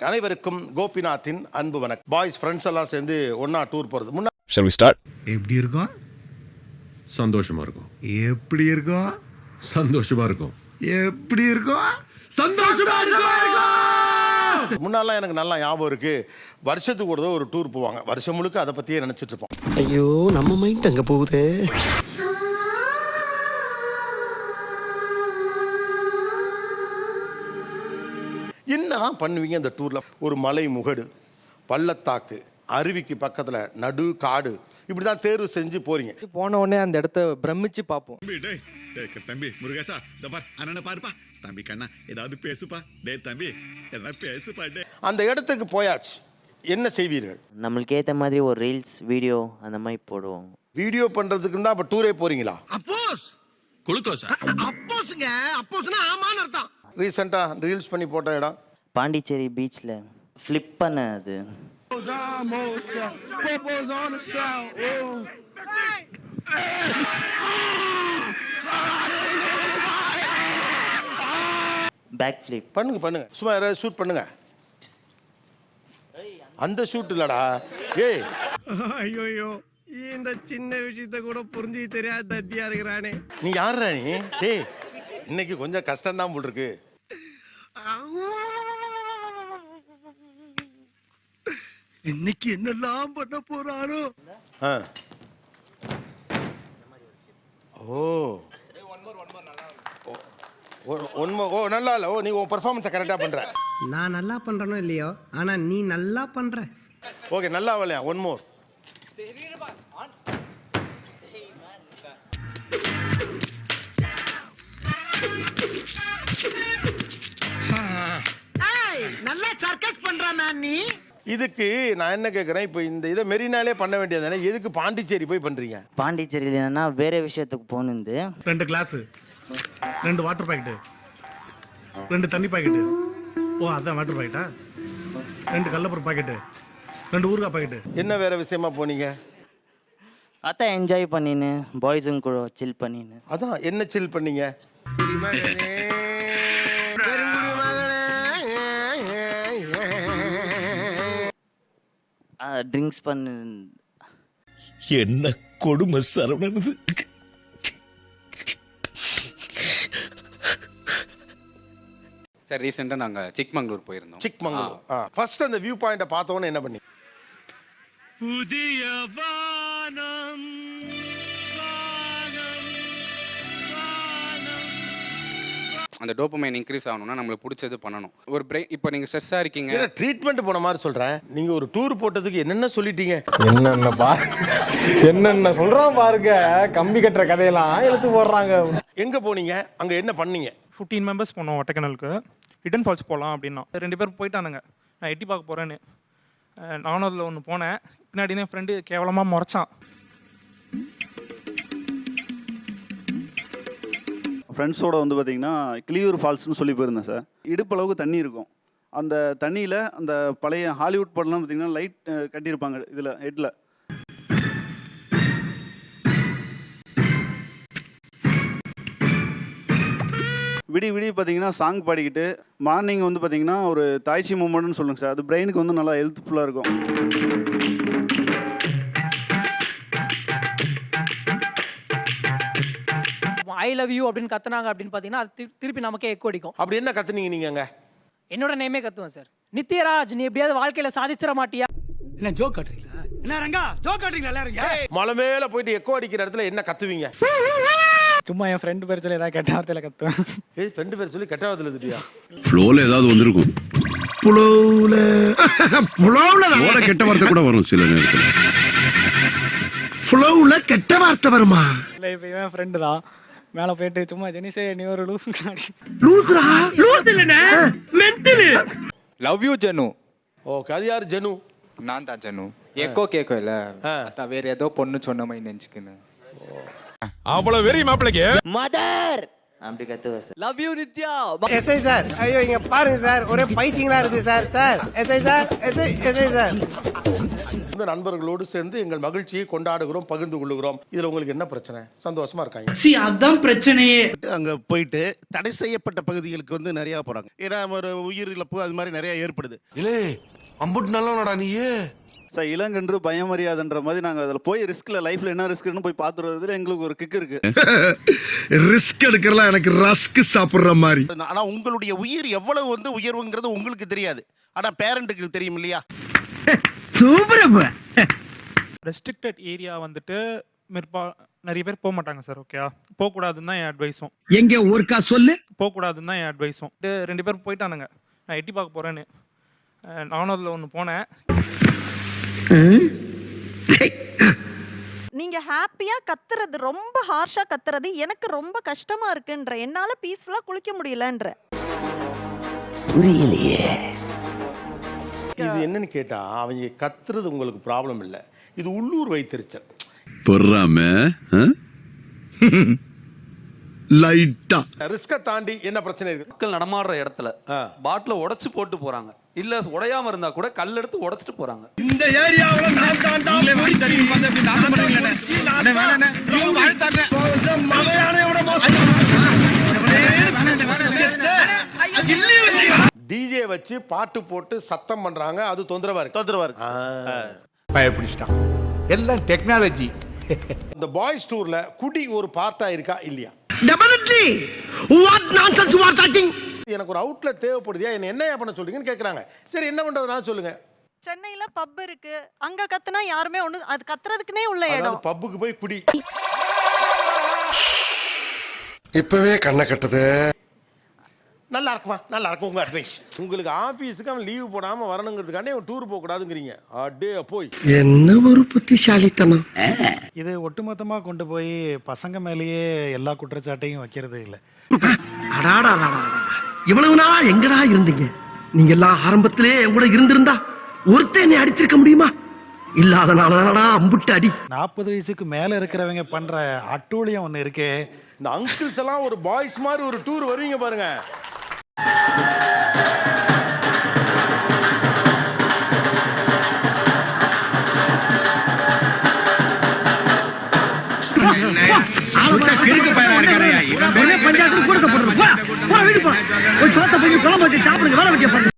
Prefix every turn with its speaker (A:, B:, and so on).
A: அனைவருக்கும் கோபிநாத்தின் அன்பு வணக்கம். பாய்ஸ் ஃப்ரெண்ட்ஸ் எல்லாம் சேர்ந்து ஒண்ணா டூர் போறது.
B: Shall we start?
C: எப்படி இருக்கும்?
D: சந்தோஷமா இருக்கும்.
C: எப்படி இருக்கும்?
D: சந்தோஷமா இருக்கும்.
C: எப்படி இருக்கும்?
D: சந்தோஷமா இருக்கும்.
A: முன்னாலாம் எனக்கு நல்லா ஞாபகம் இருக்கு. வருஷத்துக்கு ஒரு தடவை ஒரு டூர் போவாங்க. வருஷம் முழுக்க அதை பத்தியே நினைச்சிட்டு இருப்போம்.
E: ஐயோ நம்ம மைண்ட் அங்க போகுதே.
A: என்னதான் பண்ணுவீங்க அந்த டூர்ல? ஒரு மலை முகடு, பள்ளத்தாக்கு, அருவிக்கு பக்கத்துல நடு காடு, இப்படிதான் தேர்வு செஞ்சு போறீங்க.
F: போன உடனே அந்த இடத்த பிரமிச்சு பார்ப்போம்.
G: தம்பி முருகேசா இந்த பார் அண்ணனை பாருப்பா. தம்பி கண்ணா ஏதாவது பேசுப்பா. டேய் தம்பி ஏதாவது பேசுப்பா.
A: அந்த இடத்துக்கு போயாச்சு, என்ன செய்வீர்கள்?
H: நம்மளுக்கு ஏற்ற மாதிரி ஒரு ரீல்ஸ் வீடியோ அந்த மாதிரி போடுவோம்.
A: வீடியோ பண்றதுக்கு தான் அப்ப டூரே போறீங்களா?
E: அப்போஸ்
D: குளுக்கோஸா?
E: அப்போஸ்ங்க, அப்போஸ்னா ஆமான்னு அர்த்தம்.
A: ரீசெண்டா ரீல்ஸ் பண்ணி போட்ட இடம்
H: பாண்டிச்சேரி பீச்சில் ஃப்ளிப் பண்ண அது. பேக் ஃப்ளிப்
A: பண்ணுங்க. சும்மா யாராவது ஷூட் பண்ணுங்க. அந்த ஷூட் இல்லடா. ஏய்
F: ஐயோ இந்த சின்ன விஷயத்த கூட புரிஞ்சு தெரியாத தத்தியா இருக்கிறானே.
A: நீ யாருடா நீ? டேய் இன்னைக்கு கொஞ்சம் கஷ்டம் தான் போல் இருக்கு.
E: இன்னைக்கு என்னெல்லாம் பண்ண போறாரோ.
A: ஓ ஓ நல்லா இல்ல. ஓ நீ உன் பெர்ஃபார்மன்ஸை கரெக்டாக பண்ற.
I: நான் நல்லா பண்றனோ இல்லையோ, ஆனா நீ நல்லா பண்ற.
A: ஓகே நல்லா வரலையா? One more.
I: நல்லா சர்க்கஸ் பண்ற மேன் நீ.
A: இதுக்கு நான் என்ன கேட்குறேன், இப்போ இந்த இதை மெரினாலே பண்ண வேண்டியதானே, எதுக்கு பாண்டிச்சேரி போய் பண்றீங்க?
H: பாண்டிச்சேரியில் என்னன்னா வேற விஷயத்துக்கு போகணுந்து.
J: 2 கிளாஸ், 2 வாட்டர் பாக்கெட்டு, 2 தண்ணி பாக்கெட்டு. ஓ அதான் வாட்டர் பாக்கெட்டா? 2 கடலப்பருப்பு பாக்கெட்டு, 2 ஊறுகாய் பாக்கெட்டு.
A: என்ன வேற விஷயமா போனீங்க?
H: அதான் என்ஜாய் பண்ணின்னு பாய்ஸுங்க கூட சில் பண்ணின்னு.
A: அதான் என்ன சில் பண்ணீங்க?
H: ட்ரிங்க்ஸ் பண்ணு.
E: என்ன கொடுமை சரவணனது.
K: சார் ரீசெண்டாக நாங்கள் சிக்மங்களூர் போயிருந்தோம்.
A: சிக்மங்களூர் ஃபர்ஸ்ட் அந்த வியூ பாயிண்ட்டை பார்த்தோன்னே என்ன பண்ணி?
J: புதிய வானம்
K: அந்த டோபமைன் இன்க்ரீஸ் ஆகணும்னா நம்மளுக்கு பிடிச்சது பண்ணணும். ஒரு பிரேக். இப்போ நீங்கள் ஸ்ட்ரெஸ்ஸாக இருக்கீங்க,
A: ட்ரீட்மெண்ட் போன மாதிரி சொல்கிறேன். நீங்கள் ஒரு டூர் போட்டதுக்கு என்னென்ன சொல்லிட்டீங்க?
F: என்னென்ன சொல்றான் பாருங்க. கம்பி கட்டுற கதையெல்லாம் எடுத்து போடுறாங்க.
A: எங்கே போனீங்க? அங்கே என்ன பண்ணீங்க?
J: 15 மெம்பர்ஸ் போனோம் ஒட்டக்கனலுக்கு. ஹிடன் ஃபால்ஸ் போகலாம் அப்படின்னா 2 பேர் போயிட்டானுங்க. நான் எட்டி பார்க்க போகிறேன்னு நானும் அதில் ஒன்று போனேன். பின்னாடி என் ஃப்ரெண்டு கேவலமாக முறைச்சான்.
L: ஃப்ரெண்ட்ஸோடு வந்து பார்த்திங்கன்னா கிளியூர் ஃபால்ஸ்னு சொல்லி போயிருந்தேன் சார். இடுப்பளவுக்கு தண்ணி இருக்கும். அந்த தண்ணியில் அந்த பழைய ஹாலிவுட் படம்லாம் பார்த்திங்கன்னா லைட் கட்டியிருப்பாங்க இதில் ஹெட்டில். விடிய பார்த்தீங்கன்னா சாங் பாடிக்கிட்டு மார்னிங் வந்து பார்த்திங்கன்னா ஒரு தாய்ச்சி மூமெண்ட்னு சொல்லுங்க சார். அது பிரெயினுக்கு வந்து நல்லா ஹெல்ப்ஃபுல்லாக இருக்கும்.
I: ஐ லவ் யூ அப்படின்னு கத்துனாங்க அப்படின்னு பாத்தீங்கன்னா அது திருப்பி நமக்கே எக்கோ அடிக்கும்.
A: அப்படி என்ன கத்துனீங்க நீங்க?
I: என்னோட நேமே கத்துவேன் சார். நித்யராஜ் நீ எப்படியாவது வாழ்க்கையில சாதிச்சிட மாட்டியா?
E: என்ன ஜோக் காட்டுறீங்களா? என்ன ரங்கா ஜோக் காட்டுறீங்களா எல்லாரும்?
A: மலை மேல போயிட்டு எக்கோ அடிக்கிற இடத்துல என்ன கத்துவீங்க?
F: சும்மா என் ஃப்ரெண்டு பேர் சொல்லி ஏதாவது கெட்ட வார்த்தையில கத்துவேன்.
A: ஏய் ஃப்ரெண்டு பேர் சொல்லி கெட்ட வார்த்தையில திட்டியா?
D: ஃப்ளோல ஏதாவது வந்திருக்கும். ஃப்ளோல கெட்ட வார்த்தை கூட வரும் சில நேரத்தில்.
E: ஃப்ளோல கெட்ட வார்த்தை வருமா?
F: இல்லை இப்போ இவன் ஃப்ரெண்டு தான். மேலே போயிட்டு சும்மா ஜெனிசே நீ ஒரு லூஸ்
J: இல்லைண்ணே மென்டலு.
F: Love you ஜெனு.
A: ஓகே அது யார் ஜெனு?
F: நான் தான் ஜெனு. எக்கோ கேட்கும் இல்லை வேற ஏதோ பொண்ணு சொன்ன மாதிரி நினச்சிக்கின்னு.
B: அவ்வளவு வெறி மாப்பிளைக்கு.
H: மதர் அப்படி கத்துவேன் sir.
E: Love you Nithya.
F: SI sir, ஐயோ இங்க பாருங்க சார், ஒரே பைத்தியங்களா இருக்கு sir. Sir SI sir, SI sir.
A: இந்த நண்பர்களோடு சேர்ந்து எங்கள் மகிழ்ச்சியை கொண்டாடுகிறோம், பகிர்ந்து கொள்ளுகிறோம். இதுல உங்களுக்கு என்ன பிரச்சனை? சந்தோஷமா இருக்காங்க.
E: அதான் பிரச்சனையே.
F: அங்க போயிட்டு தடை செய்யப்பட்ட பகுதிகளுக்கு வந்து நிறைய போறாங்க. ஏன்னா ஒரு உயிர் இழப்பு அது மாதிரி நிறைய ஏற்படுது.
C: இல்லே அம்புட்டு நல்லவனடா நீயே.
L: சார் இளங்கன்று பயமறியாதுன்ற மாதிரி நாங்கள் அதில் போய் ரிஸ்கில் லைஃப்பில் என்ன ரிஸ்க்னு போய் பார்த்துட்டு வரதுல எங்களுக்கு ஒரு கிக் இருக்கு.
C: ரிஸ்க் எடுக்கிறலாம் எனக்கு ரஸ்க் சாப்பிடுற மாதிரி.
F: ஆனா உங்களுடைய உயிர் எவ்வளவு வந்து உயர்வுங்கிறது உங்களுக்கு தெரியாது, ஆனா பேரண்ட்டுக்கு தெரியும் இல்லையா?
E: சூப்பர்.
J: ரெஸ்ட்ரிக்டட் ஏரியா வந்துட்டு நிறைய பேர் போக மாட்டாங்க சார். ஓகே, போகக்கூடாதுன்னு தான் என் அட்வைஸும்.
E: எங்க ஒருக்கா சொல்லு.
J: போகக்கூடாதுன்னு தான் என் அட்வைஸும். 2 பேர் போயிட்டானுங்க, நான் எட்டி பார்க்க போகிறேன்னு. நானும் அதில் ஒன்று போனேன்.
B: நீங்க ஹாப்பியா கத்துறது, ரொம்ப ஹார்ஷா கத்துறது எனக்கு ரொம்ப கஷ்டமா இருக்குன்ற, என்னால பீஸ்ஃபுல்லா குளிக்க முடியலன்ற.
E: புரியலையே.
A: இது என்னன்னு கேட்டா, அவங்க கத்துறது உங்களுக்கு ப்ராப்ளம் இல்லை, இது உள்ளூர் வைத்திருச்சல்.
D: பொறாம
C: லைட்டா
A: ரிஸ்கை தாண்டி என்ன பிரச்சனை இருக்கு?
E: மக்கள் நடமாடுற இடத்துல பாட்டில உடைச்சு போட்டு போறாங்க, இல்ல உடையாம இருந்தா கூட கல் எடுத்து உடைச்சிட்டு போறாங்க. இந்த ஏரியாவுல நான் தாண்டா
A: டிஜே வச்சு பாட்டு போட்டு சத்தம் பண்றாங்க, அது தொந்தரவா இருக்கு.
E: பயப்பிடிச்சிட்டான். எல்லாம் டெக்னாலஜி.
A: இந்த பாய்ஸ் டூர்ல குடி ஒரு பார்ட்டா இருக்கா இல்லையா?
F: Definitely. What nonsense you are talking.
A: எனக்கு ஒரு அவுட்லெட் தேவைப்படுதியா, என்ன பண்ண சொல்றீங்கன்னு கேக்குறாங்க. சரி, என்ன பண்றதுனா சொல்லுங்க.
B: சென்னையில பப் இருக்கு, அங்க கத்துனா யாருமே ஒண்ணு, அது கத்துறதுக்குனே உள்ள இடம்.
A: பப்புக்கு போய் குடி.
C: இப்பவே கண்ணை கட்டுது.
A: நல்லா இருக்குமா? நல்லா இருக்கும் உங்க அட்வைஸ். உங்களுக்கு ஆபீஸ்க்கு அவன் லீவ் போடாம வரணுங்கிறதுக்காண்டி அவன் டூர் போக கூடாதுங்கிறீங்க. அடே போய்
F: என்ன ஒரு புத்திசாலித்தனம்.
J: இது ஒட்டுமொத்தமாக கொண்டு போய் பசங்க மேலேயே எல்லா குற்றச்சாட்டையும் வைக்கிறது இல்லை.
F: இவ்வளவு நாளா எங்கடா இருந்தீங்க? நீங்க எல்லாம் ஆரம்பத்திலே என் கூட இருந்திருந்தா ஒருத்தன் என்னை அடிச்சிருக்க முடியுமா? இல்லாதனாலதானடா அம்புட்டு அடி.
J: 40 வயசுக்கு மேலே இருக்கிறவங்க பண்ணுற அட்டூழியம் ஒன்று இருக்கே.
A: இந்த அங்கிள்ஸ் எல்லாம் ஒரு பாய்ஸ் மாதிரி ஒரு டூர் வருவீங்க பாருங்க.
F: பஞ்சாயத்து கூட போடுறது. வீடு போ, சோத்த போய் குழம்பு வச்சு சாப்பிடுங்க, வேலை வைக்க.